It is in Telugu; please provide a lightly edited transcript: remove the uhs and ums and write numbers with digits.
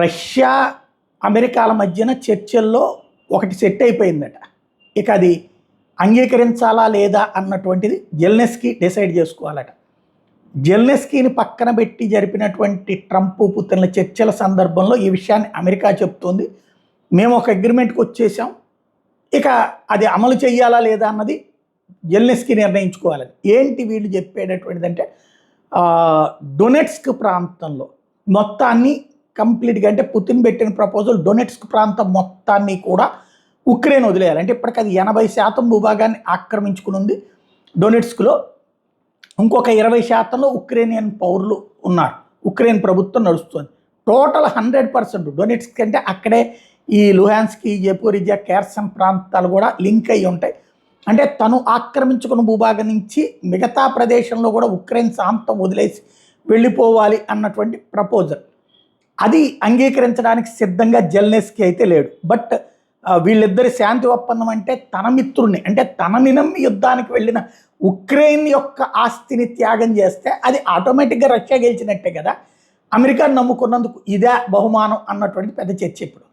రష్యా అమెరికాల మధ్యన చర్చల్లో ఒకటి సెట్ అయిపోయిందట. ఇక అది అంగీకరించాలా లేదా అన్నటువంటిది జెలెన్స్కీ డిసైడ్ చేసుకోవాలట. జెలెన్స్కీని పక్కన పెట్టి జరిపినటువంటి ట్రంప్ పుతిన్ల చర్చల సందర్భంలో ఈ విషయాన్ని అమెరికా చెప్తోంది. మేము ఒక అగ్రిమెంట్కి వచ్చేసాం, ఇక అది అమలు చేయాలా లేదా అన్నది జెలెన్స్కీ నిర్ణయించుకోవాలని. ఏంటి వీళ్ళు చెప్పేటటువంటిది అంటే, డొనెట్స్క్ ప్రాంతంలో మొత్తాన్ని కంప్లీట్గా, అంటే పుతిన్ పెట్టిన ప్రపోజల్ డొనెట్స్క్ ప్రాంతం మొత్తాన్ని కూడా ఉక్రెయిన్ వదిలేయాలి. అంటే ఇప్పటికి అది 80% భూభాగాన్ని ఆక్రమించుకుని ఉంది. డొనెట్స్క్లో ఇంకొక 20%లో ఉక్రెయినియన్ పౌరులు ఉన్నారు. ఉక్రెయిన్ ప్రభుత్వం నడుస్తుంది. టోటల్ 100% డొనెట్స్క్ అంటే అక్కడే ఈ లుహాన్స్కీ, జపోరిజియా, కేర్సన్ ప్రాంతాలు కూడా లింక్ అయ్యి ఉంటాయి. అంటే తను ఆక్రమించుకున్న భూభాగం నుంచి మిగతా ప్రదేశంలో కూడా ఉక్రెయిన్ ప్రాంతం వదిలేసి వెళ్ళిపోవాలి అన్నటువంటి ప్రపోజల్. అది అంగీకరించడానికి సిద్ధంగా జెలెన్స్కీ అయితే లేడు. బట్ వీళ్ళిద్దరి శాంతి ఒప్పందం అంటే తన మిత్రుడిని, అంటే తనని నమ్మి యుద్ధానికి వెళ్ళిన ఉక్రెయిన్ యొక్క ఆస్తిని త్యాగం చేస్తే అది ఆటోమేటిక్గా రష్యా గెలిచినట్టే కదా. అమెరికాను నమ్ముకున్నందుకు ఇదే బహుమానం అన్నటువంటి పెద్ద చర్చ ఇప్పుడు.